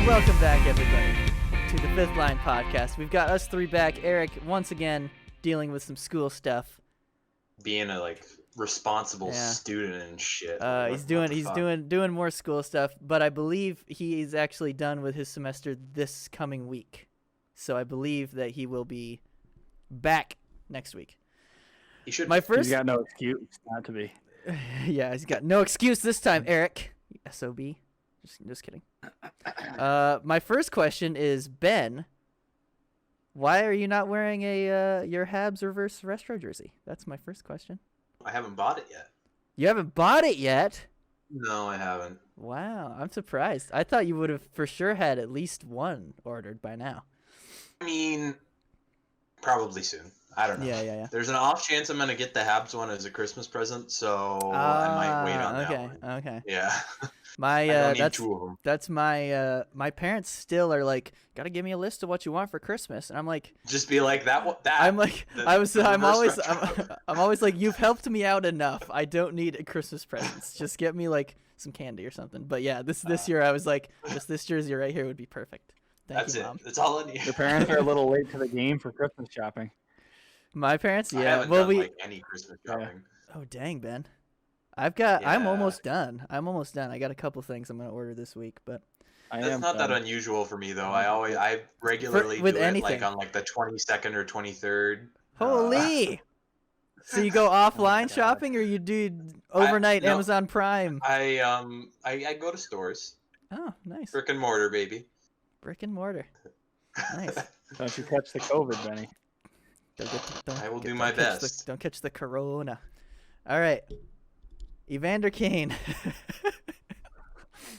Welcome back, everybody, to the Fifth Line Podcast. We've got us three back. Eric, once again, dealing with some school stuff. Being a responsible student and shit. He's doing more school stuff, but I believe he is actually done with his semester this coming week. So I believe that he will be back next week. He should. He's got no excuse not to be. Yeah, he's got no excuse this time, Eric. SOB. Just kidding. My first question is, Ben, why are you not wearing your Habs reverse retro jersey? That's my first question. I haven't bought it yet. You haven't bought it yet? No, I haven't. Wow, I'm surprised. I thought you would have for sure had at least one ordered by now. I mean, probably soon. I don't know. Yeah. There's an off chance I'm going to get the Habs one as a Christmas present, so I might wait on that one. Okay. Yeah. That's two of them. That's my parents still are like, gotta give me a list of what you want for Christmas, and I'm like, just be like that. I'm like, I'm always like, you've helped me out enough. I don't need Christmas presents. Just get me like some candy or something. But yeah, this year I was like, just this jersey right here would be perfect. That's you, it. Mom. That's all I need. Your parents are a little late to the game for Christmas shopping. My parents, yeah. I haven't done any Christmas shopping. Oh dang, Ben. I'm almost done. I got a couple things I'm gonna order this week, but that's not that unusual for me though. I regularly with do anything. it on the 22nd or 23rd. Holy! So you go offline shopping, or you do overnight Amazon Prime? I go to stores. Oh, nice. Brick and mortar, baby. Brick and mortar. Nice. Don't you catch the COVID, Benny? I will do my best. Don't catch the corona. All right. Evander Kane.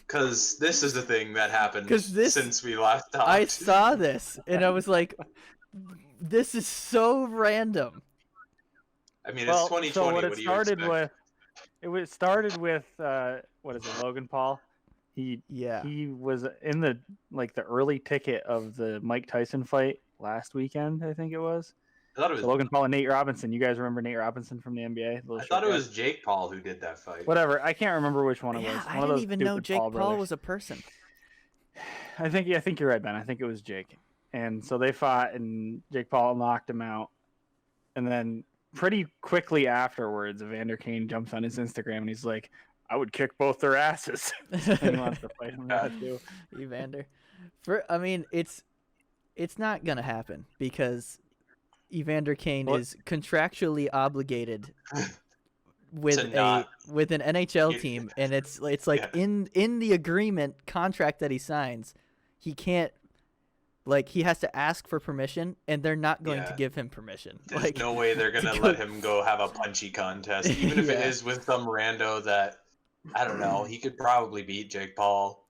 Because this is the thing that happened since we last talked. I saw this, and I was like, this is so random. I mean, it's 2020. So what do you expect? It started with, what is it, Logan Paul? He was in the early ticket of the Mike Tyson fight last weekend, I think it was. I thought it was Logan Paul and Nate Robinson. You guys remember Nate Robinson from the NBA? I thought it was Jake Paul who did that fight. Whatever. I can't remember which one it was. I didn't even know Jake Paul was a person. I think you're right, Ben. I think it was Jake. And so they fought, and Jake Paul knocked him out. And then pretty quickly afterwards, Evander Kane jumps on his Instagram, and he's like, I would kick both their asses. And he wants to fight him too. Evander. It's not going to happen because Evander Kane is contractually obligated with an NHL team, and it's like in the agreement contract that he signs, he can't he has to ask for permission, and they're not going to give him permission. There's no way they're gonna let him go have a punchy contest, even if it is with some rando that I don't know. He could probably beat Jake Paul.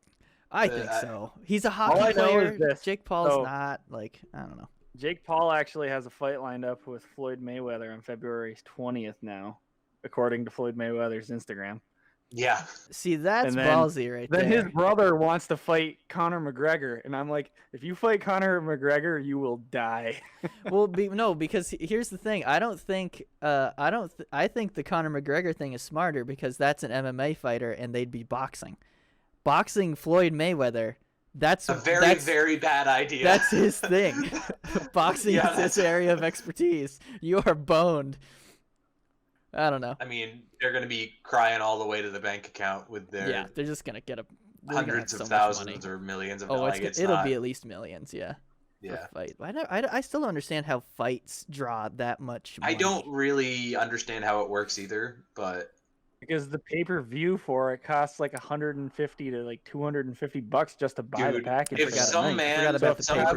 I think so. He's a hockey player. Jake Paul's not I don't know. Jake Paul actually has a fight lined up with Floyd Mayweather on February 20th now, according to Floyd Mayweather's Instagram. Yeah. See, that's ballsy right there. Then his brother wants to fight Conor McGregor, and I'm like, if you fight Conor McGregor, you will die. Because here's the thing. I think the Conor McGregor thing is smarter because that's an MMA fighter, and they'd be boxing. Boxing Floyd Mayweather. That's a very bad idea. That's his thing. Boxing is his area of expertise. You are boned. I don't know. I mean, they're going to be crying all the way to the bank account with their they're just going to get hundreds of thousands or millions of dollars. It'll be at least millions, yeah. Yeah. Fight. I still don't understand how fights draw that much money. I don't really understand how it works either, but because the pay-per-view for it costs like $150 to $250 just to buy the package. If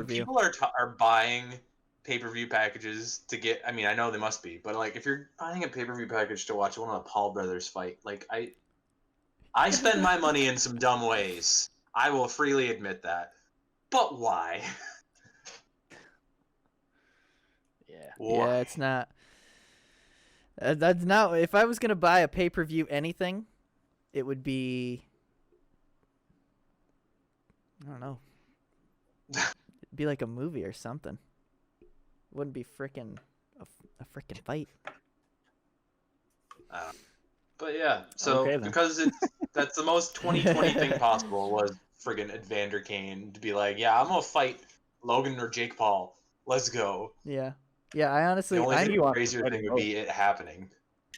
people are buying pay-per-view packages to get, I mean, I know they must be, but if you're buying a pay-per-view package to watch one of the Paul brothers fight, I spend my money in some dumb ways. I will freely admit that. But why? Yeah, it's not. That's not. If I was gonna buy a pay-per-view anything, it would be. I don't know. It'd be like a movie or something. It wouldn't be frickin' a frickin' fight. But yeah, so because that's the most 2020 thing possible was friggin' Evander Kane to be like, yeah, I'm gonna fight Logan or Jake Paul. Let's go. Yeah. I honestly, the only crazier thing would be it happening.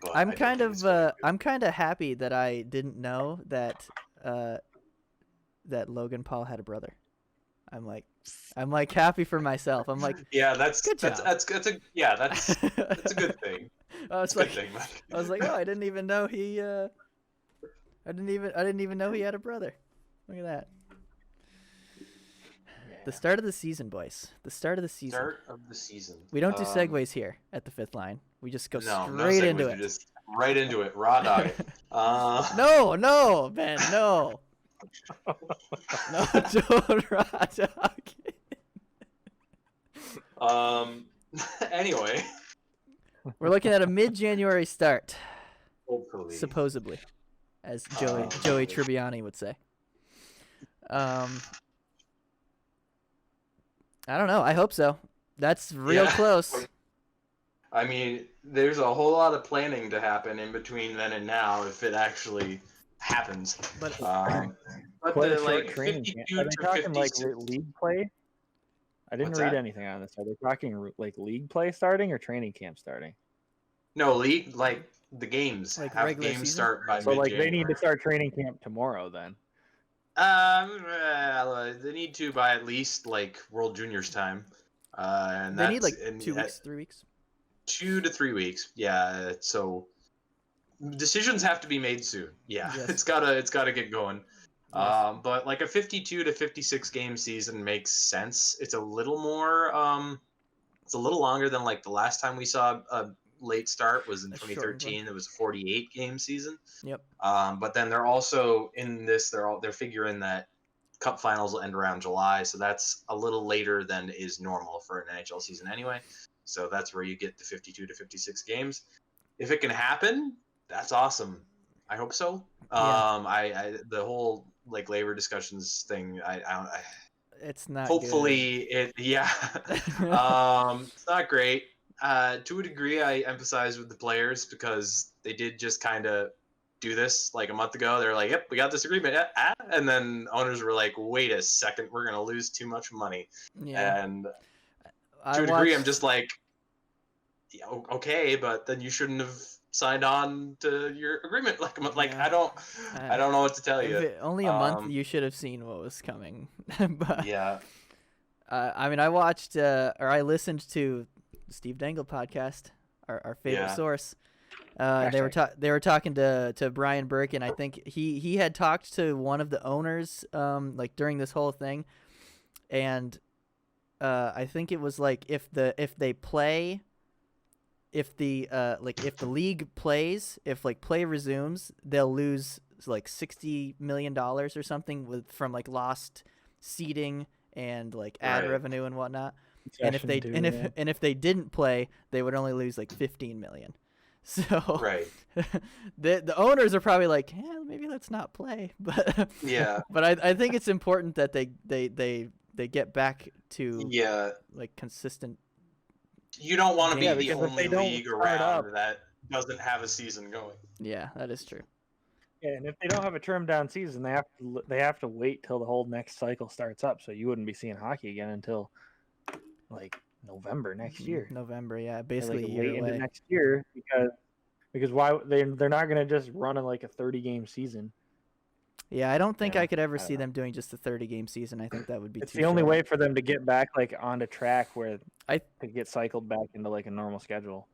But I'm kind of happy that I didn't know that that Logan Paul had a brother. I'm like happy for myself. I'm like, yeah, that's good job. That's a good thing. I was like, oh, I didn't even know he I didn't even know he had a brother. Look at that. The start of the season, boys. The start of the season. Start of the season. We don't do segues here at the Fifth Line. We just go straight segues, into it. Just right into it. Raw dog it. No, Ben, no. No, don't raw dog it. Anyway. We're looking at a mid-January start. Hopefully. Supposedly. As Joey Tribbiani would say. I don't know. I hope so. That's real close. I mean, there's a whole lot of planning to happen in between then and now if it actually happens. But the like 52 are they to talking 56. like league play? I didn't What's read that? anything on this. Are they talking like league play starting or training camp starting? No, league, like the games. Like have regular games season? start by So like they mid-January. need to start training camp tomorrow then. They need to by at least like World Juniors time. And they need like and 2 weeks, 3 weeks. 2 to 3 weeks. Yeah, so decisions have to be made soon. Yeah, Yes. it's gotta get going. Yes. But like a 52 to 56 game season makes sense. It's a little more it's a little longer than like the last time we saw a late start was in A shortened one. 2013. It was a 48 game season. Yep. But then they're also in this they're figuring that cup finals will end around July, so that's a little later than is normal for an NHL season anyway. So that's where you get the 52 to 56 games. If it can happen, that's awesome. I hope so. Yeah. I the whole like labor discussions thing. It's not. Hopefully good. it's not great. To a degree, I empathize with the players because they did just kind of do this like a month ago. They're like, "Yep, we got this agreement," and then owners were like, "Wait a second, we're gonna lose too much money." Yeah. And to a degree, I'm just like, yeah, okay, but then you shouldn't have signed on to your agreement. Like I don't know what to tell you. Only a month, you should have seen what was coming. But yeah. I mean, I watched or I listened to Steve Dangle podcast, our favorite source. They were talking to Brian Burke, and I think he had talked to one of the owners like during this whole thing, and I think it was like if the league plays, if like play resumes, they'll lose like $60 million or something from like lost seating and like ad revenue and whatnot. And if they didn't play, they would only lose like 15 million. So the owners are probably like, yeah, maybe let's not play. But yeah. But I think it's important that they get back to like consistent. You don't want to be the only they league around that doesn't have a season going. Yeah, that is true. Yeah, and if they don't have a trimmed down season, they have to wait till the whole next cycle starts up. So you wouldn't be seeing hockey again until like November next year. November, yeah, basically a year wait away. into next year because why they're not going to just run like a 30-game season. Yeah, I don't think I could ever see them doing just a 30-game season. I think that would be it's too the only short. way for them to get back like onto track where to get cycled back into like a normal schedule.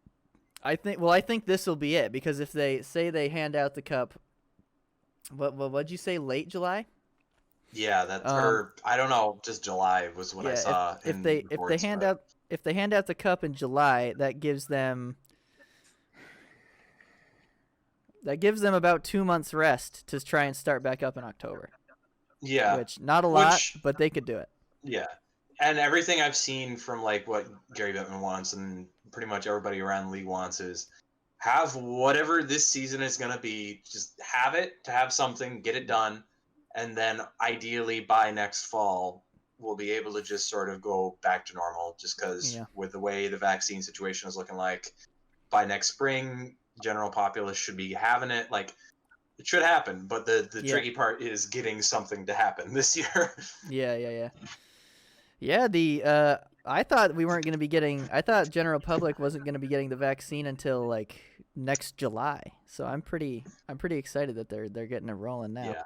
I think this will be it, because if they say they hand out the cup, what'd you say, late July? Yeah, or I don't know, just July was what I saw. If they hand out the cup in July, that gives them about 2 months rest to try and start back up in October. Yeah, which not a lot, but they could do it. Yeah, and everything I've seen from like what Gary Bettman wants and pretty much everybody around the league wants is have whatever this season is going to be, just have it, to have something, get it done, and then ideally by next fall we'll be able to just sort of go back to normal, just because with the way the vaccine situation is looking like, by next spring general populace should be having it. Like, It should happen, but the tricky part is getting something to happen this year. Yeah. I thought we weren't going to be getting. I thought general public wasn't going to be getting the vaccine until like next July. So I'm pretty excited that they're getting it rolling now. Yeah,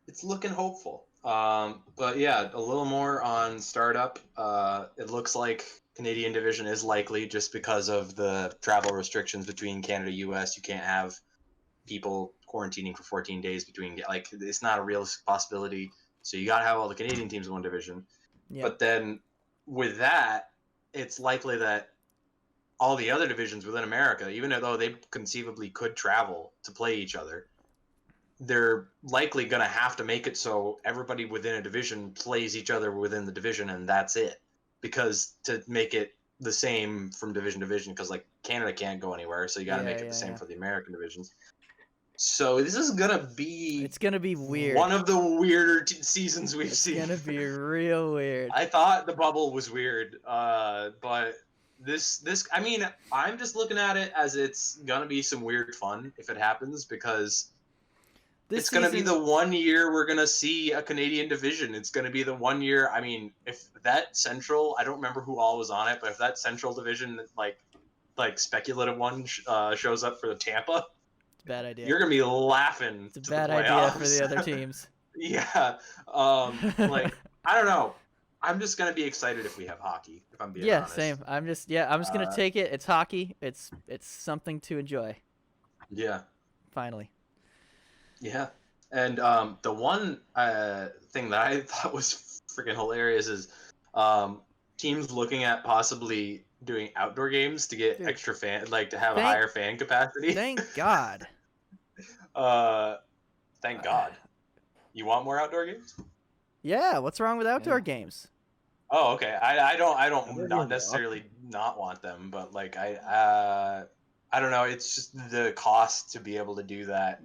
it's looking hopeful. But yeah, a little more on startup. It looks like Canadian division is likely just because of the travel restrictions between Canada and US. You can't have people quarantining for 14 days between, like, it's not a real possibility. So you got to have all the Canadian teams in one division. Yeah. But then with that, it's likely that all the other divisions within America, even though they conceivably could travel to play each other, they're likely going to have to make it so everybody within a division plays each other within the division, and that's it. Because to make it the same from division to division, because like Canada can't go anywhere, so you got to make it the same for the American divisions. So this is gonna be. It's gonna be weird. One of the weirder seasons we've seen. It's gonna be real weird. I thought the bubble was weird, but this. I mean, I'm just looking at it as it's gonna be some weird fun if it happens, because it's gonna be the 1 year we're gonna see a Canadian division. It's gonna be the 1 year. I mean, if that Central, I don't remember who all was on it, but if that Central division, like speculative one, shows up for the Tampa. Bad idea. You're gonna be laughing. It's a bad idea for the other teams. Yeah. Like, I don't know. I'm just gonna be excited if we have hockey. If I'm being honest. Same. I'm just gonna take it. It's hockey. It's something to enjoy. Yeah. Finally. Yeah. And the one thing that I thought was freaking hilarious is teams looking at possibly doing outdoor games to get extra fan, like to have a higher fan capacity. Thank God. Thank God. You want more outdoor games? Yeah. What's wrong with outdoor games? Oh, okay. I don't not necessarily not want them, but like I don't know. It's just the cost to be able to do that.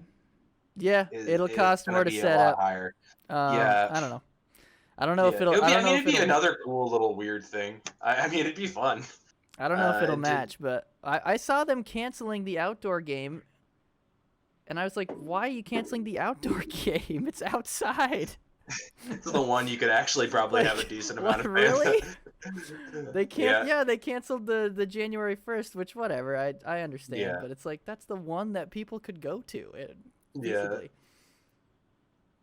Yeah, it'll cost more to set up. Higher. Yeah. I don't know if it'll. It'd be another cool little weird thing. I mean, it'd be fun. I don't know if it'll match, but I saw them canceling the outdoor game, and I was like, why are you canceling the outdoor game? It's outside. It's the one you could actually probably have a decent amount of fans. Really? They can't. Yeah, they canceled the January 1st, which whatever. I understand, but it's like that's the one that people could go to.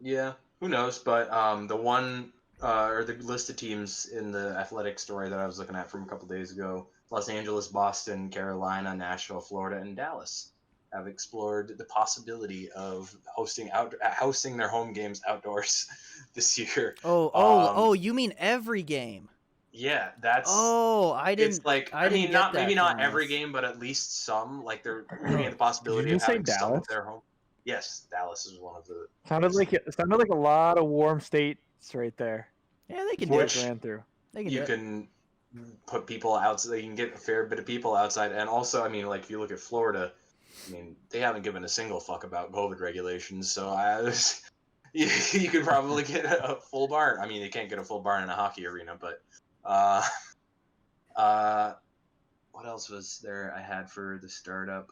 Yeah. Who knows? But the one or the list of teams in the athletic story that I was looking at from a couple days ago: Los Angeles, Boston, Carolina, Nashville, Florida, and Dallas have explored the possibility of hosting their home games outdoors this year. Oh, you mean every game? Yeah, that's. Oh, I didn't. It's like maybe not every game, but at least some. Like they're looking at the possibility of having some of their home. Yes, Dallas is one of the. Sounded like a lot of warm states right there. Yeah, they can do it. Ran through. You can put people outside. You can get a fair bit of people outside, and also, I mean, like if you look at Florida, I mean, they haven't given a single fuck about COVID regulations. So you could probably get a full barn. I mean, you can't get a full barn in a hockey arena, but what else was there I had for the startup?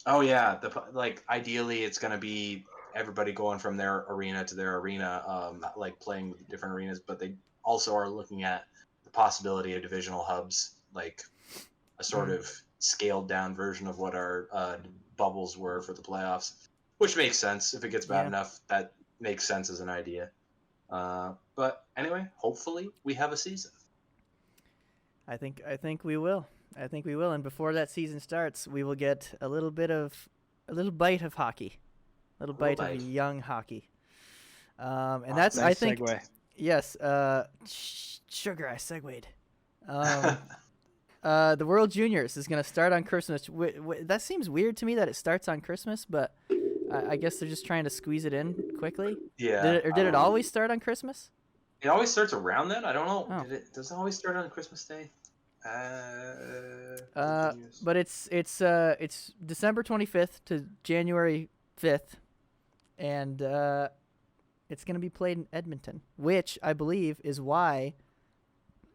Oh yeah, ideally it's gonna be everybody going from their arena to their arena, like playing with different arenas, but they also are looking at the possibility of divisional hubs, like a sort of scaled down version of what our bubbles were for the playoffs, which makes sense. If it gets bad enough, that makes sense as an idea. But anyway, hopefully we have a season. I think we will. And before that season starts, we will get a little bite of hockey, a little bite of young hockey. And that's nice, I think. Segue. Yes. Sugar, I segued. The World Juniors is going to start on Christmas. That seems weird to me that it starts on Christmas, but I guess they're just trying to squeeze it in quickly. Yeah. Did it always start on Christmas? It always starts around then. I don't know. Oh. Does it always start on Christmas Day? But it's December 25th to January 5th, and it's going to be played in Edmonton, which I believe is why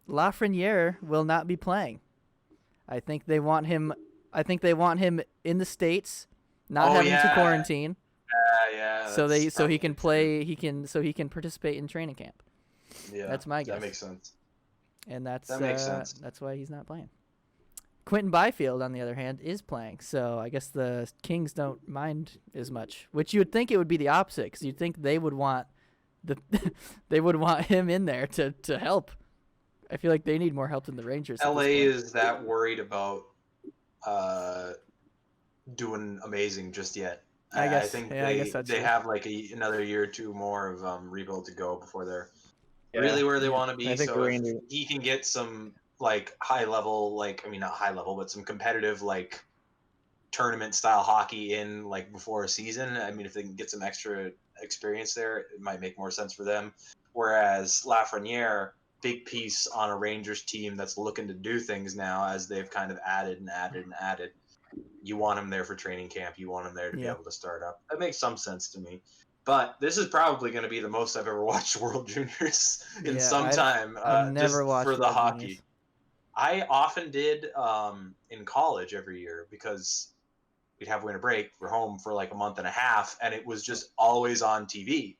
Lafreniere will not be playing. I think they want him I think they want him in the States, not having to quarantine. Yeah. So he can play. He can participate in training camp. Yeah, that's my guess. That makes sense. And that makes sense. That's why he's not playing. Quentin Byfield, on the other hand, is playing. So I guess the Kings don't mind as much. Which you would think it would be the opposite, because you'd think they would want him in there to help. I feel like they need more help than the Rangers. LA is that worried about doing amazing just yet. I think they have like another year or two more of rebuild to go before they're really where they want to be. So if he can get some like high level, like, I mean, not high level, but some competitive like tournament style hockey in like before a season. I mean, if they can get some extra experience there, it might make more sense for them. Whereas Lafreniere, big piece on a Rangers team that's looking to do things now, as they've kind of added and added and added. You want him there for training camp. You want him there to be able to start up. That makes some sense to me. But this is probably going to be the most I've ever watched World Juniors in some time. I've never watched for the World hockey. Juniors. I often did in college every year, because we'd have winter break. We're home for like a month and a half, and it was just always on TV.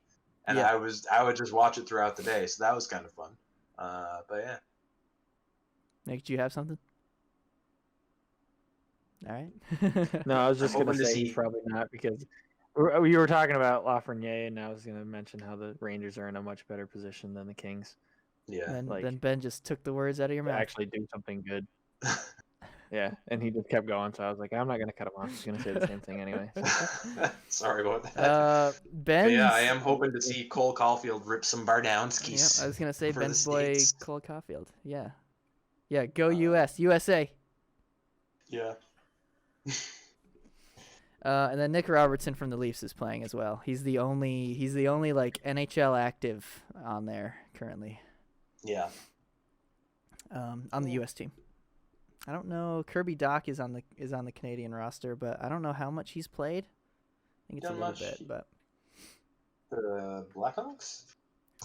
And I would just watch it throughout the day. So that was kind of fun. But yeah. Nick, do you have something? All right. No, I was just going to say he's probably not, because we were talking about Lafreniere, and I was going to mention how the Rangers are in a much better position than the Kings. Yeah. Then Ben just took the words out of your mouth. Actually do something good. Yeah, and he just kept going, so I was like, I'm not going to cut him off. He's going to say the same thing anyway. So. Sorry about that. Ben. Yeah, I am hoping to see Cole Caulfield rip some Bardowskis. Yeah, I was going to say Ben's boy Cole Caulfield. Yeah. Yeah, go US. USA. Yeah. And then Nick Robertson from the Leafs is playing as well. He's the only like NHL active on there currently. Yeah. On the US team. I don't know. Kirby Dach is on the Canadian roster, but I don't know how much he's played. I think it's a little bit, but the Blackhawks?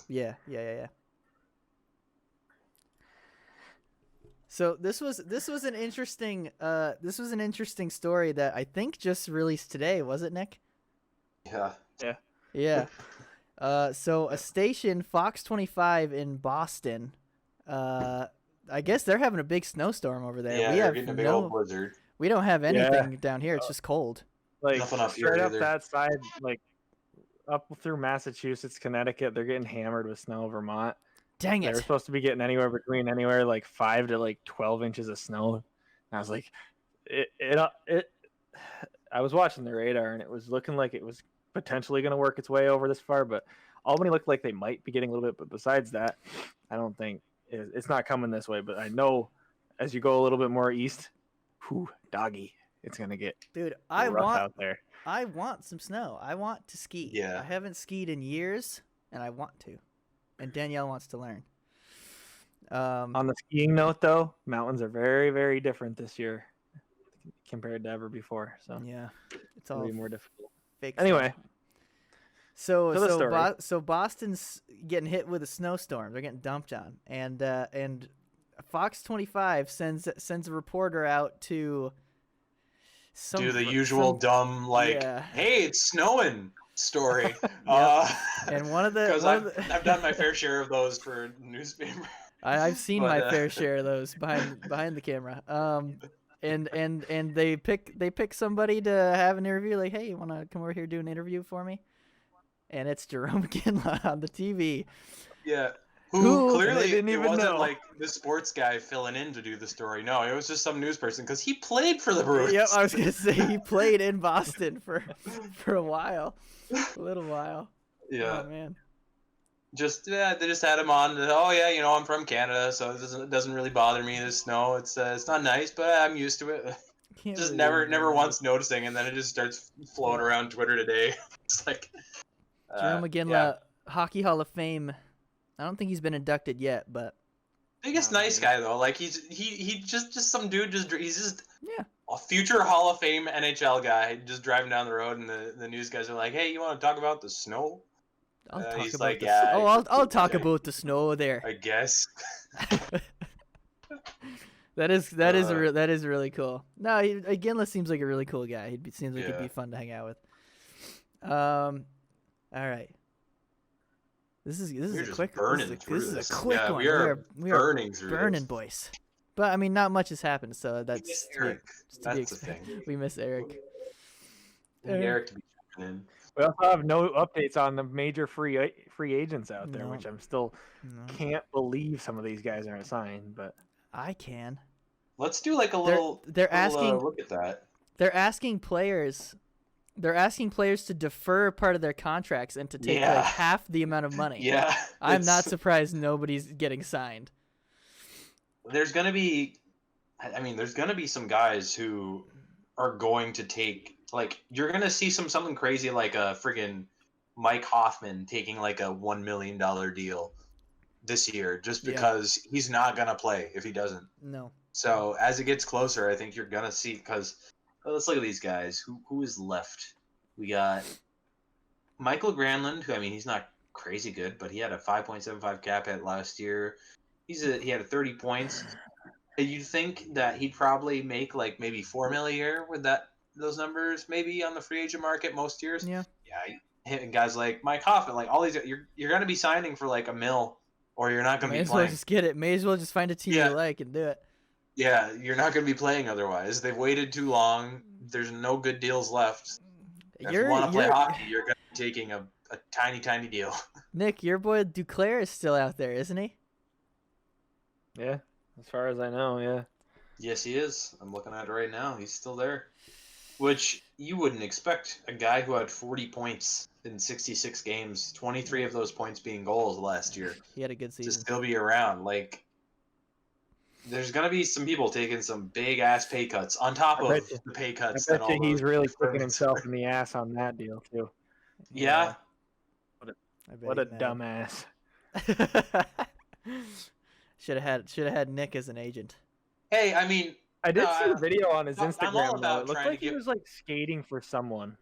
Yeah. So this was an interesting story that I think just released today, was it, Nick? Yeah. So a station, Fox 25 in Boston, I guess they're having a big snowstorm over there. Yeah, they're getting a big old blizzard. We don't have anything down here. It's just cold. Like nothing up straight here up that side, like up through Massachusetts, Connecticut, they're getting hammered with snow. Vermont. Dang it! They're supposed to be getting anywhere like 5 to like 12 inches of snow. And I was like, I was watching the radar, and it was looking like it was potentially going to work its way over this far, but Albany looked like they might be getting a little bit. But besides that, I don't think it's not coming this way. But I know as you go a little bit more east, doggy, it's going to get rough out there. I want some snow. I want to ski. Yeah. I haven't skied in years, and I want to. And Danielle wants to learn. On the skiing note, though, mountains are very, very different this year compared to ever before. So yeah, it's all more difficult. Fake anyway, so Boston's getting hit with a snowstorm. They're getting dumped on, and Fox 25 sends a reporter out to do the usual dumb hey, it's snowing story. And one of the I've done my fair share of those for newspaper. I've seen my fair share of those behind the camera. And they pick somebody to have an interview. Like, hey, you want to come over here do an interview for me? And it's Jerome McGinley on the TV. Yeah. Who clearly it wasn't know. Like the sports guy filling in to do the story. No, it was just some news person because he played for the Bruins. Yep, I was gonna say he played in Boston for a while, a little while. Yeah. Oh man. They just had him on. Oh yeah, I'm from Canada, so it doesn't really bother me. The snow, it's not nice, but I'm used to it. Just never once noticing, and then it just starts flowing around Twitter today. It's like Jerome McGinley, Hockey Hall of Fame. I don't think he's been inducted yet, but biggest nice guy though. Like he just some dude. He's just a future Hall of Fame NHL guy. Just driving down the road, and the news guys are like, "Hey, you want to talk about the snow?" I'll talk about the snow there. I guess. That is really cool. No, Ginla seems like a really cool guy. Seems like he'd be fun to hang out with. All right. This is a quick one. We are burning through this. Boys. But I mean, not much has happened, so that's Eric. That's the thing. We miss Eric. We need Eric to be jumping in. We also have no updates on the major free agents out there, which I'm still can't believe some of these guys aren't signed. But I can. Let's do like a little. They're asking. Look at that. They're asking players. They're asking players to defer part of their contracts and to take like half the amount of money. Yeah. I'm not surprised nobody's getting signed. There's gonna be some guys who are going to take, like, you're gonna see something crazy like a friggin' Mike Hoffman taking like a $1 million deal this year just because he's not gonna play if he doesn't. No. So as it gets closer, I think you're gonna see, because let's look at these guys. Who is left? We got Michael Granlund, who, I mean, he's not crazy good, but he had a 5.75 cap hit last year. He had 30 points. You'd think that he'd probably make like maybe $4 million a year with those numbers, maybe on the free agent market most years. Yeah. And guys like Mike Hoffman, like all these, you're gonna be signing for like $1 million, or you're not gonna be playing. May as well just get it. May as well just find a team you like and do it. Yeah, you're not gonna be playing otherwise. They've waited too long. There's no good deals left. If you want to play hockey, you're gonna be taking a tiny deal. Nick, your boy Duclair is still out there, isn't he? Yeah, as far as I know, yeah. Yes, he is. I'm looking at it right now. He's still there. Which you wouldn't expect a guy who had 40 points in 66 games, 23 of those points being goals last year. He had a good season. To still be around. Like, there's going to be some people taking some big-ass pay cuts on top of the pay cuts. I bet you he's really kicking himself in the ass on that deal, too. Yeah. What a dumbass. Should have had Nick as an agent. Hey, I mean, I did see a video on his Instagram. Though. It looked like he was like skating for someone.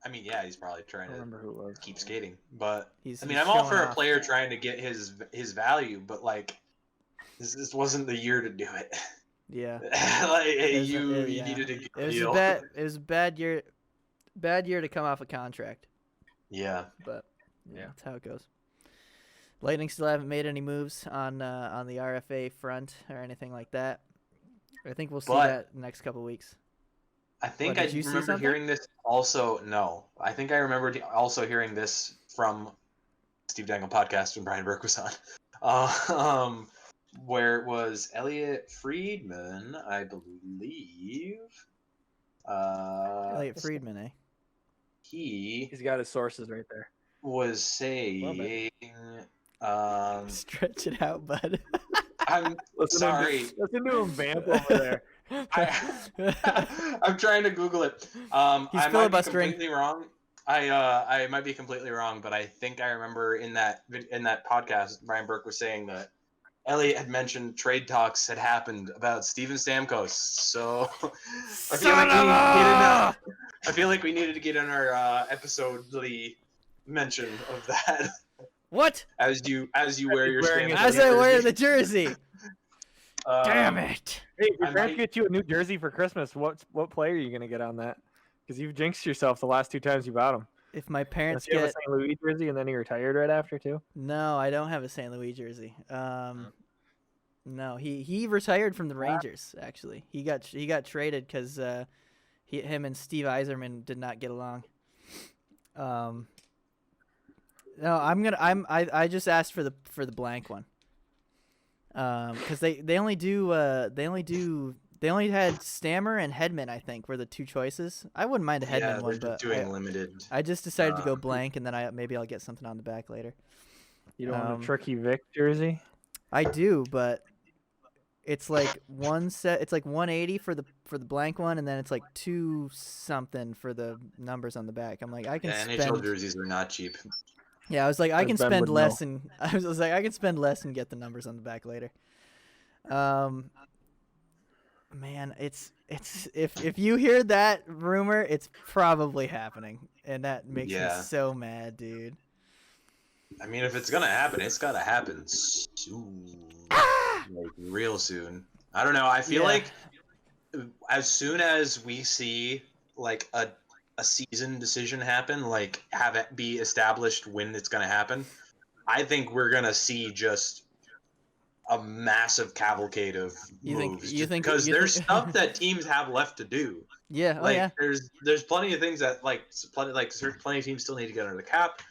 I mean, yeah, he's probably trying to keep skating, but I'm all for a player trying to get his value, but like, this wasn't the year to do it. Yeah. You needed to get a deal. It was a bad year to come off a contract. Yeah. But that's how it goes. Lightning still haven't made any moves on the RFA front or anything like that. I think we'll see that in the next couple of weeks. I think I remember hearing this also. No, I think I remember also hearing this from Steve Dangle podcast when Brian Burke was on, where it was Elliot Friedman, I believe. Elliot Friedman, eh? He's got his sources right there. Was saying. Stretch it out, bud. I'm sorry. Listen to him vamp over there. I'm trying to Google it. He's I might be filibustering. completely wrong. I might be completely wrong, but I think I remember in that podcast, Brian Burke was saying that Elliot had mentioned trade talks had happened about Steven Stamkos. So I feel like we needed to get in our episodely mention of that. What? As you wear your Stamkos as I wear the jersey. Damn it! Hey, if your parents get you a new jersey for Christmas, what player are you gonna get on that? Because you've jinxed yourself the last 2 times you bought them. If my parents get a St. Louis jersey and then he retired right after too. No, I don't have a St. Louis jersey. No, he retired from the Rangers. Actually, he got traded because him and Steve Yzerman did not get along. No, I just asked for the blank one. Because they only had Stammer and Hedman, I think, were the 2 choices. I wouldn't mind a Hedman one, but limited. I just decided to go blank, and then maybe I'll get something on the back later. You don't want a Tricky Vic jersey? I do, but it's like it's like 180 for the blank one, and then it's like 2 something for the numbers on the back. I'm like, I can spend. NHL jerseys are not cheap. Yeah, I was like, I can spend less, and I was like, I can spend less and get the numbers on the back later. Man, it's if you hear that rumor, it's probably happening, and that makes me so mad, dude. I mean, if it's gonna happen, it's gotta happen soon, like real soon. I don't know. I feel like as soon as we see like a season decision happen, like have it be established when it's going to happen, I think we're going to see just a massive cavalcade of moves. Because there's stuff that teams have left to do. Yeah. Oh, like yeah. there's plenty of things that plenty of teams still need to get under the cap.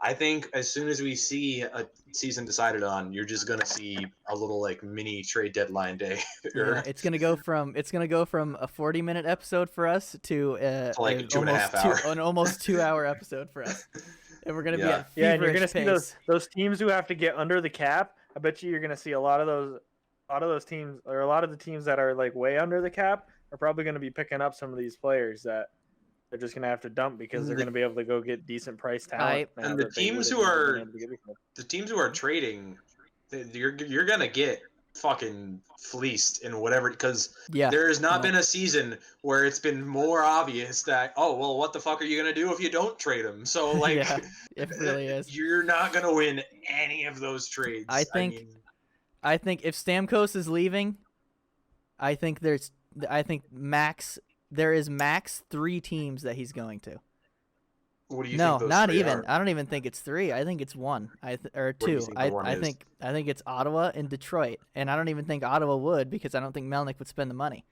I think as soon as we see a season decided on, you're just gonna see a little like mini trade deadline day. Yeah, it's gonna go from a 40-minute episode for us to like a 2.5 hour, an almost 2-hour episode for us, and we're gonna be at and you're gonna pace. see those teams who have to get under the cap. I bet you're gonna see a lot of those teams, or a lot of the teams that are like way under the cap, are probably gonna be picking up some of these players that they're just gonna have to dump because they're gonna be able to go get decent price talent. And the teams who are trading, you're gonna get fucking fleeced in whatever, because there has not been a season where it's been more obvious that, oh well, what the fuck are you gonna do if you don't trade them? So like, it really is. You're not gonna win any of those trades. I think if Stamkos is leaving, I think there is max 3 teams that he's going to. What do you no, think? Not even. Are? I don't even think it's 3. I think it's 1. Or 2. I think it's Ottawa and Detroit, and I don't even think Ottawa would, because I don't think Melnyk would spend the money.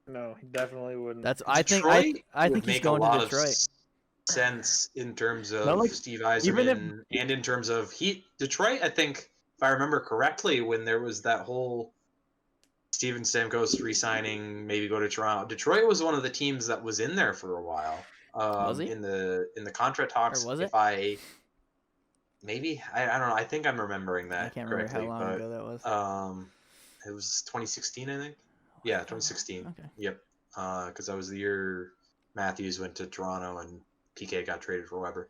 No, he definitely wouldn't. I think he's going to Detroit. Sense in terms of Steve Yzerman, and in terms of Detroit. I think, if I remember correctly, when there was that whole Steven Stamkos re-signing, maybe go to Toronto, Detroit was one of the teams that was in there for a while. Was he? In the contract talks? Or was it? I don't know. I think I'm remembering that. I can't remember how long ago that was. It was 2016, I think. Yeah, 2016. Okay. Yep. Because that was the year Matthews went to Toronto and PK got traded for Weber.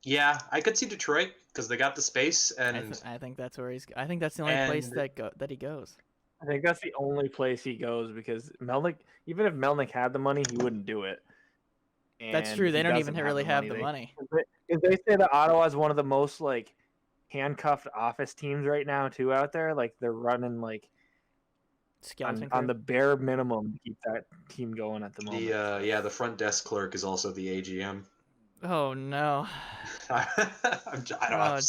Yeah, I could see Detroit because they got the space, and I think that's where I think that's the only place that he goes. I think that's the only place he goes, because Melnyk, even if Melnyk had the money, he wouldn't do it. And that's true. They don't even really have the money. Because they say that Ottawa is one of the most like handcuffed office teams right now too out there. Like they're running like on the bare minimum to keep that team going at the moment. The front desk clerk is also the AGM. Oh no! I don't know.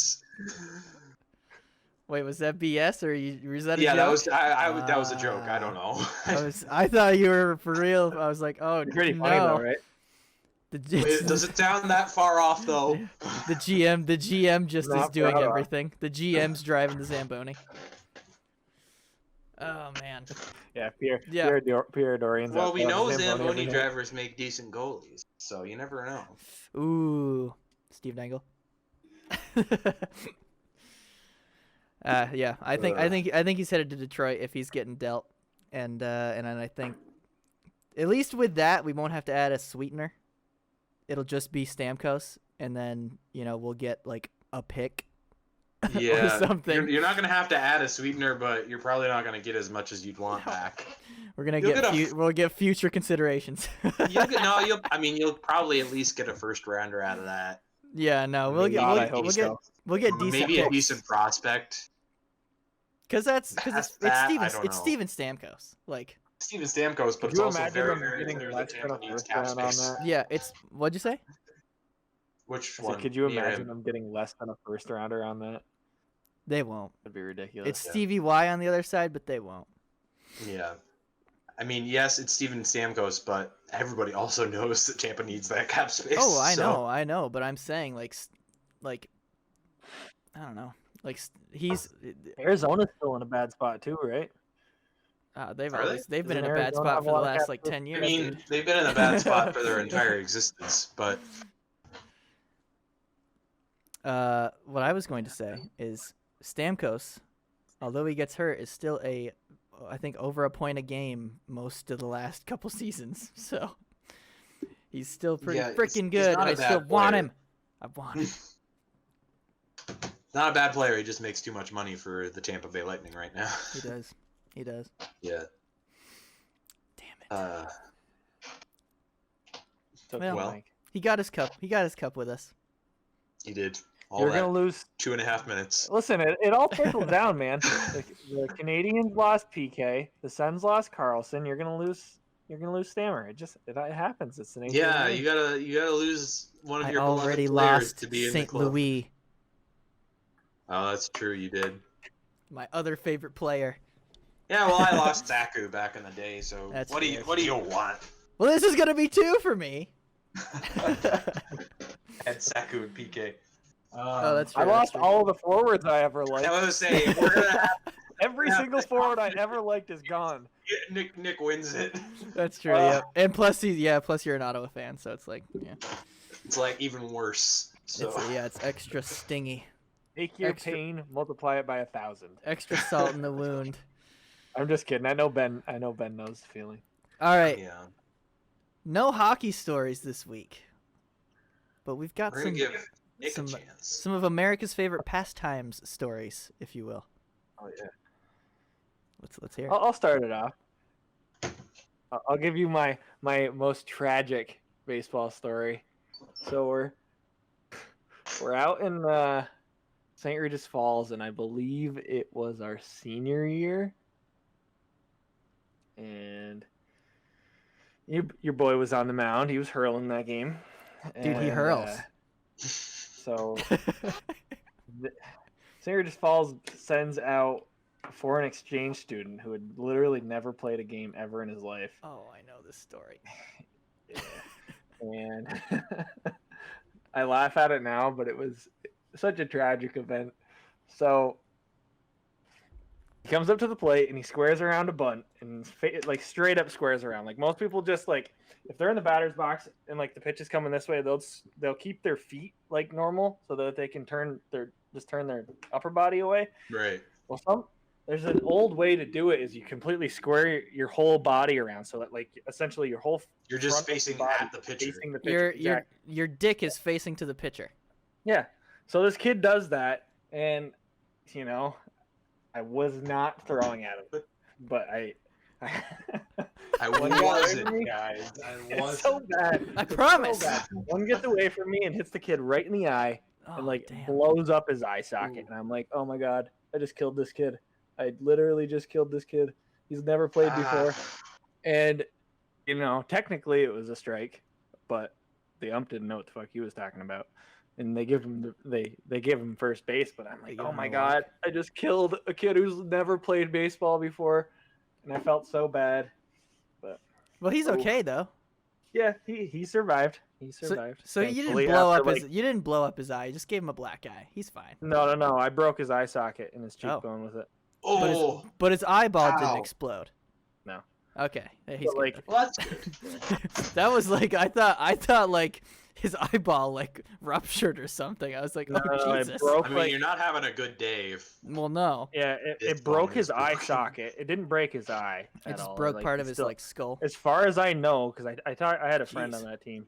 Wait, was that BS or was that a joke? Yeah, that was a joke. I don't know. I thought you were for real. I was like, oh, it's pretty funny though, right? Does it sound that far off though? The GM just is doing everything. The GM's driving the Zamboni. Oh man. Yeah, Pierre Dorian's. Well, we know Zamboni drivers make decent goalies, so you never know. Ooh, Steve Dangle. Yeah, I think he's headed to Detroit if he's getting dealt, and I think at least with that we won't have to add a sweetener. It'll just be Stamkos, and then we'll get like a pick. Yeah, or something. You're not gonna have to add a sweetener, but you're probably not gonna get as much as you'd want back. We're gonna we'll get future considerations. You'll probably at least get a first rounder out of that. Yeah, no, we'll get decent maybe picks. A decent prospect. Because it's Steven Stamkos, like Steven Stamkos, but it's also very getting the Tampa needs cap space. Yeah, what'd you say? Which one? Could you imagine them getting less than a first rounder on that? They won't. That'd be ridiculous. It's Stevie Y on the other side, but they won't. Yeah. I mean, yes, it's Steven Stamkos, but everybody also knows that Tampa needs that cap space. Oh, I know, but I'm saying like I don't know. Like Arizona's still in a bad spot too, right? They've been in a bad spot for the last 10 years. I mean, they've been in a bad spot for their entire existence, but what I was going to say is Stamkos, although he gets hurt, is still I think over a point a game most of the last couple seasons. So he's still pretty freaking good. I still want him. I want him. Not a bad player. He just makes too much money for the Tampa Bay Lightning right now. He does. Yeah. Damn it. Well, he got his cup. He got his cup with us. He did. You're going to lose 2.5 minutes. Listen, it all trickles down, man. The Canadians lost PK. The Sens lost Carlson. You're gonna lose Stammer. It happens. It's the nature of the game. you gotta lose one of I your beloved already players lost to be in the St. club. Louis, Oh, that's true. You did. my other favorite player. Yeah, well, I lost Zaku back in the day. So what do you want? Well, this is gonna be 2 for me. Had Zaku and PK. That's true. I lost all of the forwards I ever liked. I was gonna say we're gonna have, Every single forward I ever liked is gone. Nick wins it. That's true. Yeah, and plus you're an Ottawa fan, so it's like It's like even worse. So it's extra stingy. Take your pain, multiply it by 1,000. Extra salt in the wound. I'm just kidding. I know Ben knows the feeling. All right. Yeah. No hockey stories this week, but we've got We're gonna give Nick a chance. Some of America's favorite pastimes stories, if you will. Oh yeah. Let's hear it. I'll start it off. I'll give you my most tragic baseball story. So we're out in St. Regis Falls, and I believe it was our senior year. And your boy was on the mound. He was hurling that game. Dude, he hurls. So St. Regis Falls sends out a foreign exchange student who had literally never played a game ever in his life. Oh, I know this story. And I laugh at it now, but it was such a tragic event. So he comes up to the plate and he squares around a bunt and like straight up squares around. Like most people just like if they're in the batter's box and like the pitch is coming this way, they'll keep their feet like normal so that they can turn their upper body away. Right. Well, there's an old way to do it is you completely square your whole body around so that like essentially your whole you're just facing at the pitcher. Facing the pitcher. Exactly. Your dick is facing to the pitcher. Yeah. So this kid does that, and I was not throwing at him, but I wasn't, guys. I wasn't. It's so bad. I promise. So bad. One gets away from me and hits the kid right in the eye, and damn. blows up his eye socket. And I'm like, oh my god, I just killed this kid. I literally just killed this kid. He's never played before, and technically it was a strike, but the ump didn't know what the fuck he was talking about. And they give him they give him first base, but I'm like, oh my god, I just killed a kid who's never played baseball before, and I felt so bad. But he's okay though. Yeah, he survived. He survived. So you didn't blow up his eye. You just gave him a black eye. He's fine. No. I broke his eye socket and his cheekbone with it. Oh, but his eyeball didn't explode. No. Okay, he's good. Well, that's good. That was like I thought like his eyeball like ruptured or something. I was like, Jesus. Broke, I mean, you're not having a good day. Well, no. Yeah, it broke his eye socket. It didn't break his eye. It just broke part of his like skull. As far as I know, because I had a friend on that team,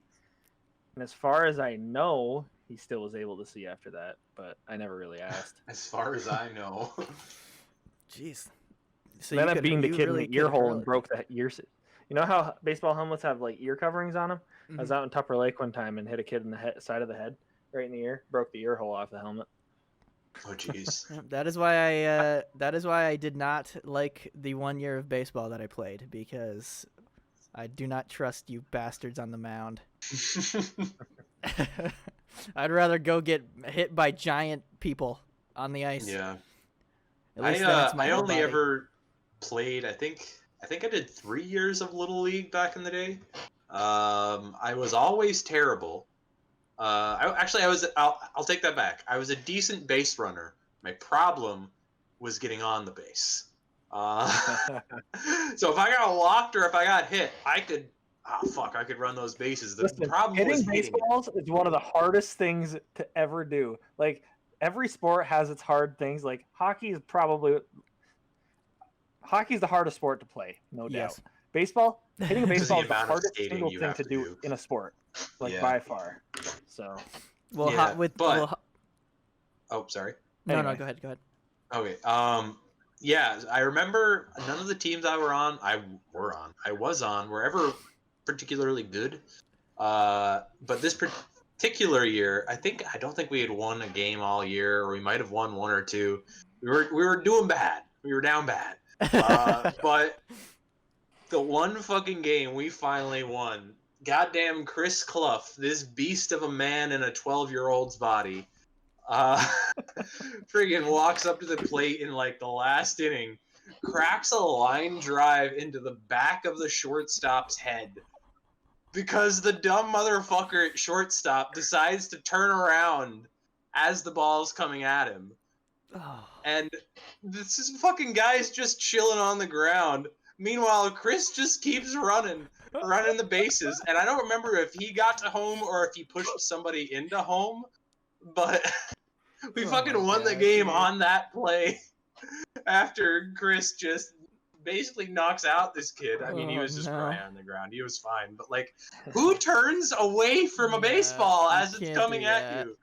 and as far as I know, he still was able to see after that, but I never really asked. As far as I know. Jeez. So then I beamed the kid in the ear hole and broke the ear. You know how baseball helmets have like ear coverings on them? Mm-hmm. I was out in Tupper Lake one time and hit a kid in the side of the head, right in the ear. Broke the ear hole off the helmet. Oh jeez. That is why I did not like the 1 year of baseball that I played, because I do not trust you bastards on the mound. I'd rather go get hit by giant people on the ice. Yeah. I only ever played. I think I did 3 years of Little League back in the day. I was always terrible. I'll take that back. I was a decent base runner. My problem was getting on the base. So if I got walked or if I got hit, I could run those bases. The problem hitting was baseballs is one of the hardest things to ever do. Like every sport has its hard things. Like hockey's the hardest sport to play, no doubt. Baseball, hitting a baseball is the hardest single thing to do in a sport, by far. So, sorry. No, go ahead. Okay. Yeah, I remember none of the teams I was on were ever particularly good. But this particular year, I don't think we had won a game all year, or we might have won one or two. We were doing bad. We were down bad. But the one fucking game we finally won, goddamn Chris Clough, this beast of a man in a 12-year-old's body, friggin' walks up to the plate in like the last inning, cracks a line drive into the back of the shortstop's head. Because the dumb motherfucker at shortstop decides to turn around as the ball's coming at him. Oh. And this fucking guy's just chilling on the ground. Meanwhile, Chris just keeps running the bases. And I don't remember if he got to home or if he pushed somebody into home. But we fucking won the game on that play after Chris just basically knocks out this kid. I mean, he was just crying on the ground. He was fine. But, like, who turns away from a baseball as it's coming at you?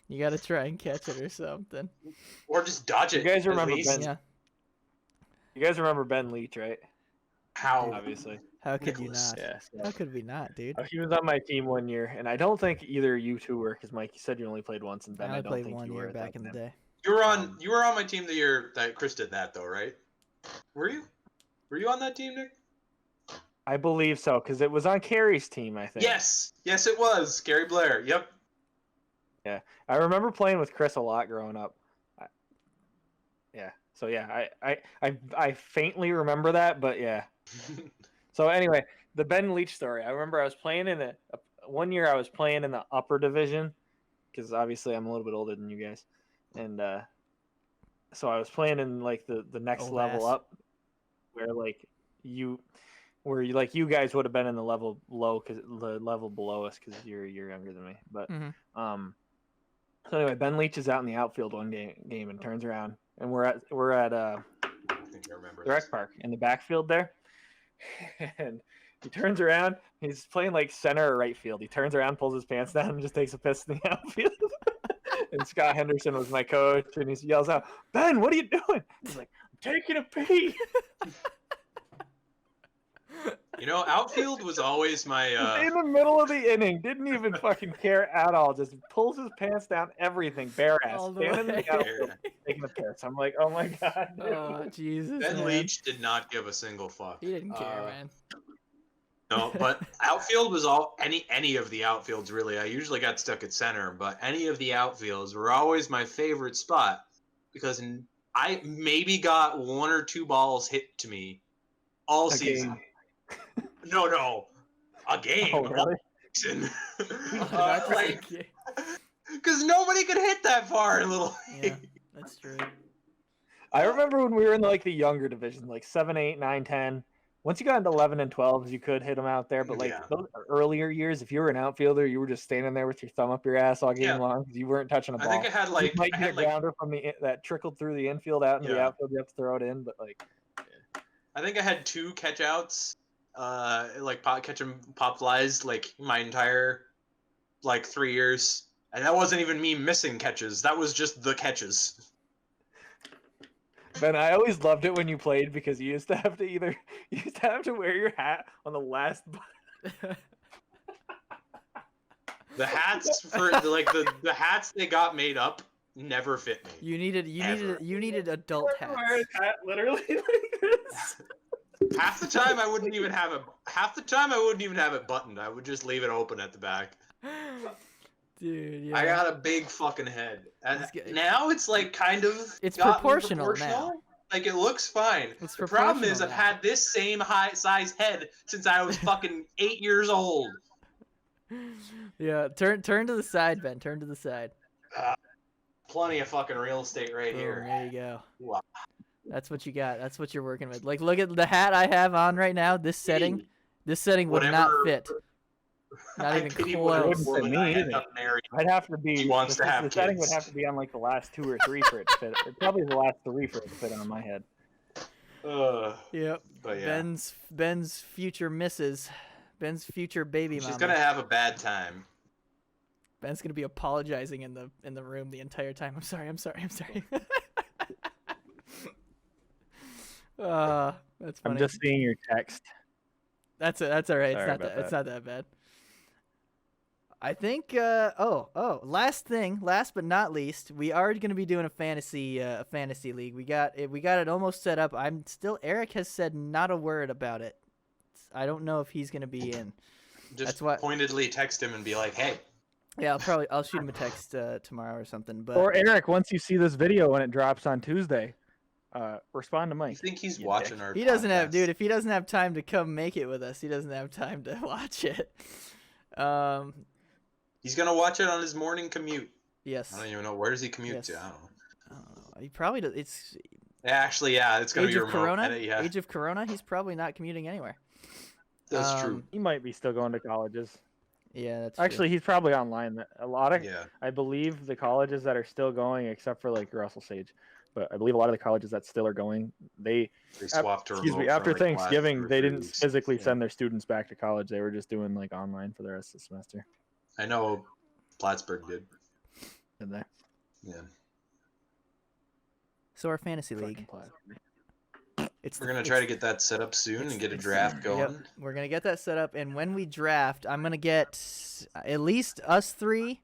You gotta try and catch it or something. Or just dodge it. You guys remember Ben? Yeah. You guys remember Ben Leach, right? How? Obviously. How could Nicholas. you not? Yeah. So. How could we not, dude? He was on my team one year, and I don't think either you two were, because Mike, you said you only played once, and Ben, I don't played think one you year were back in the day. You were on my team the year that Chris did that, though, right? Were you? Were you on that team, Nick? I believe so, because it was on Carrie's team, I think. Yes, it was Gary Blair. Yep. Yeah, I remember playing with Chris a lot growing up. Yeah, so yeah, I faintly remember that, but yeah. So anyway, the Ben Leach story. I remember I was playing in one year. I was playing in the upper division, because obviously I'm a little bit older than you guys, and so I was playing in like the next level up, where you guys would have been in the level below, because the level below us, because you're younger than me. But so anyway, Ben Leach is out in the outfield one game and turns around, and we're at I think I remember the rec park in the backfield there, and he turns around. He's playing like center or right field. He turns around, pulls his pants down, and just takes a piss in the outfield. And Scott Henderson was my coach, and he yells out, "Ben, what are you doing?" He's like, "I'm taking a pee." You know, outfield was always my in the middle of the inning, didn't even fucking care at all. Just pulls his pants down, everything, bare ass, standing in the outfield, taking a piss. I'm like, oh my god. Dude. Oh Jesus. Ben Leach did not give a single fuck. He didn't care, man. No, but outfield was any of the outfields really. I usually got stuck at center, but any of the outfields were always my favorite spot, because I maybe got one or two balls hit to me all season. Game. No, a game. Oh, really? Because nobody could hit that far in Little League. Yeah, that's true. I remember when we were in like the younger division, like 7, 8, 9, 10. Once you got into 11 and 12s, you could hit them out there. But those earlier years, if you were an outfielder, you were just standing there with your thumb up your ass all game long, because you weren't touching a ball. I think I had you might get a grounder from that trickled through the infield out into the outfield. You have to throw it in, but I think I had 2 catch-outs, catching pop flies, like my entire 3 years, and that wasn't even me missing catches. That was just the catches. Ben, I always loved it when you played, because you used to have to wear your hat on the last button. The hats for the hats they got made up never fit me. You needed adult hats. Wear his hat literally like this. Half the time I wouldn't even have it buttoned. I would just leave it open at the back. Dude, yeah. I got a big fucking head. And now it's it's proportional now. Like, it looks fine. The problem is I've had this same size head since I was fucking 8 years old. Yeah, turn to the side, Ben. Turn to the side. Plenty of fucking real estate here. There you go. Wow. That's what you got. That's what you're working with. Like, look at the hat I have on right now. This setting would not fit. Not even close. I'd have to be. He wants to have the kids. setting would have to be on like the last 2 or 3 for it to fit. Probably the last 3 for it to fit on my head. Yep. But yeah. Ben's future missus. Ben's future baby mama. She's gonna have a bad time. Ben's gonna be apologizing in the room the entire time. I'm sorry. That's funny. I'm just seeing your text. That's all right. Sorry It's not that bad. I think. Last but not least, we are going to be doing a fantasy league. We got it almost set up. Eric has said not a word about it. I don't know if he's going to be in. Just pointedly text him and be like, "Hey." Yeah, I'll shoot him a text tomorrow or something. But or Eric, once you see this video when it drops on Tuesday, respond to Mike. You think he's watching our? He doesn't have, dude. If he doesn't have time to come make it with us, he doesn't have time to watch it. He's gonna watch it on his morning commute. Yes. I don't even know, where does he commute to. I don't know. He probably does. It's actually, yeah, it's gonna be remote. Age of Corona. He's probably not commuting anywhere. That's true. He might be still going to colleges. Yeah, that's actually true. He's probably online. A lot of I believe the colleges that are still going, except for like Russell Sage, but I believe a lot of the colleges that still are going, they swapped to remote after like Thanksgiving, they didn't physically send their students back to college. They were just doing like online for the rest of the semester. I know Plattsburgh did. Did they? Yeah. So our fantasy league. We're gonna try to get that set up soon and get a draft going. Yep, we're gonna get that set up, and when we draft, I'm gonna get at least us three,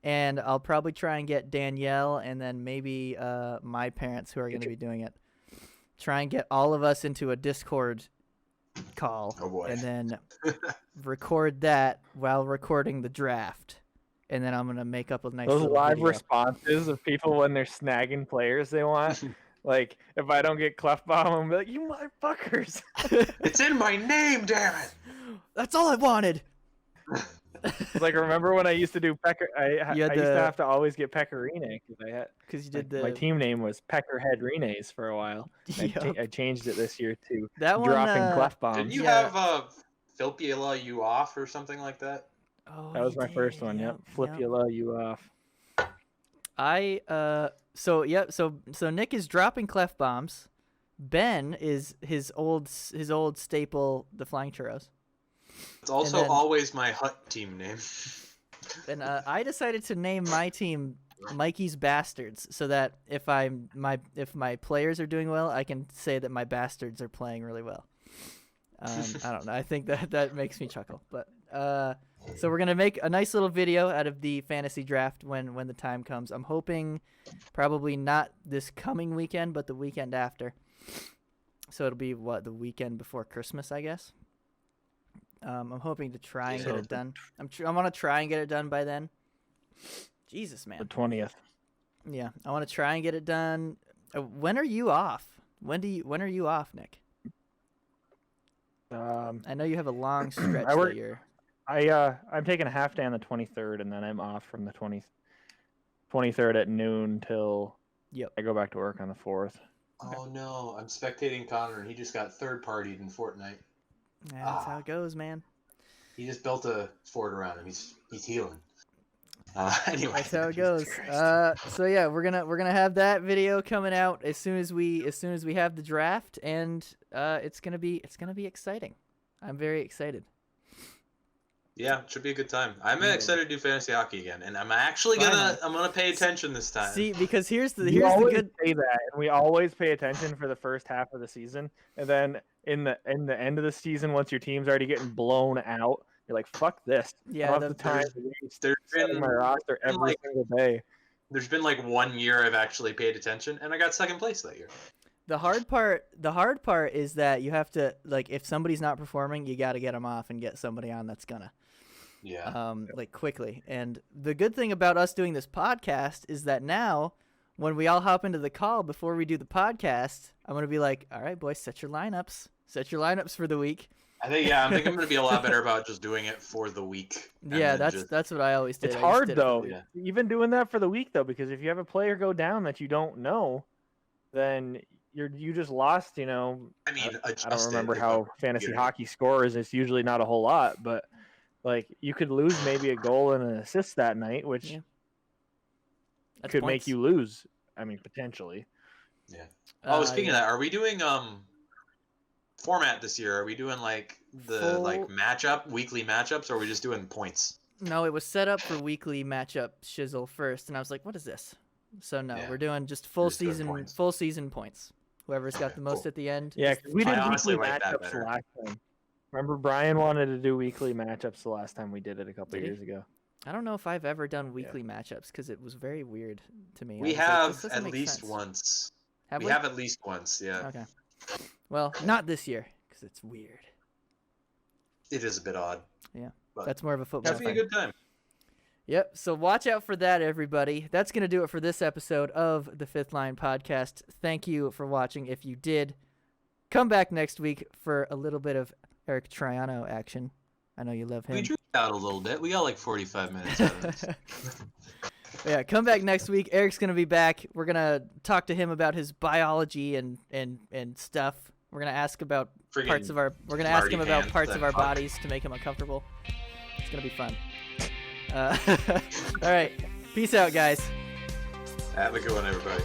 and I'll probably try and get Danielle, and then maybe my parents who are gonna be doing it. Try and get all of us into a Discord call, and then record that while recording the draft, and then I'm gonna make up a nice those live video. Responses of people when they're snagging players they want. Like, if I don't get Clefbaum, I'm be like, you motherfuckers. It's in my name, damn it. That's all I wanted. Like, remember when I used to do Pecker? I used to have to always get Pecorine because you did my team name was Peckerhead Rines for a while. I changed it this year to that dropping Clefbaum. Didn't you have Filpula you off or something like that? Oh, that was my first one. Yep, Flipula you off. So Nick is dropping Clef bombs. Ben is his old staple, the Flying Churros. It's also always my Hut team name. And I decided to name my team Mikey's Bastards, so that if my players are doing well, I can say that my bastards are playing really well. I don't know. I think that makes me chuckle. But so we're gonna make a nice little video out of the fantasy draft when the time comes. I'm hoping probably not this coming weekend, but the weekend after. So it'll be the weekend before Christmas, I guess. I'm hoping to try and get it done. I want to try and get it done by then. Jesus, man. The 20th. Yeah, I want to try and get it done. When are you off? When are you off, Nick? I know you have a long stretch that year. I'm taking a half day on the 23rd, and then I'm off from the 23rd at noon till I go back to work on the 4th. Oh no, I'm spectating Connor, and he just got third-partied in Fortnite. Yeah, that's how it goes, man. He just built a fort around him. He's healing. Anyway, that's how it goes. So yeah, we're gonna have that video coming out as soon as we have the draft, and it's gonna be exciting. I'm very excited. Yeah, it should be a good time. I'm excited to do fantasy hockey again, and I'm actually gonna pay attention this time. See, because here's the good say that, and we always pay attention for the first half of the season, and then in the end of the season, once your team's already getting blown out, you're like, fuck this. Yeah, the time there's been my roster every single day. There's been like 1 year I've actually paid attention, and I got second place that year. The hard part is that you have to, like, if somebody's not performing, you got to get them off and get somebody on that's gonna. Yeah. Like quickly. And the good thing about us doing this podcast is that now, when we all hop into the call before we do the podcast, I'm gonna be like, all right, boys, set your lineups for the week. I think I'm going to be a lot better about just doing it for the week. Yeah, that's what I always did. It's hard though, even doing that for the week though, because if you have a player go down that you don't know, then you just lost. You know, I mean, I don't remember how fantasy hockey scores. It's usually not a whole lot, but like you could lose maybe a goal and an assist that night, which could make you lose. I mean, potentially. Yeah. Speaking of that, are we doing format this year? Are we doing like the weekly matchups, or are we just doing points? No, it was set up for weekly matchup shizzle first, and I was like, what is this? So no, we're doing just full season points. Whoever's got the most at the end. Yeah, because we did weekly matchups last time. Remember, Brian wanted to do weekly matchups the last time we did it a couple years ago. I don't know if I've ever done weekly matchups because it was very weird to me. We have at least sense. once. Have we have at least once, yeah. Okay. Well, not this year because it's weird. It is a bit odd. Yeah, that's more of a football thing. That'd be a good time. Yep, so watch out for that, everybody. That's going to do it for this episode of the Fifth Line Podcast. Thank you for watching. If you did, come back next week for a little bit of Eric Triano action. I know you love him. We drew out a little bit. We got like 45 minutes out of this. Yeah, come back next week. Eric's going to be back. We're going to talk to him about his biology and stuff. We're going to ask about parts of our bodies to make him uncomfortable. It's going to be fun. All right. Peace out, guys. Have a good one, everybody.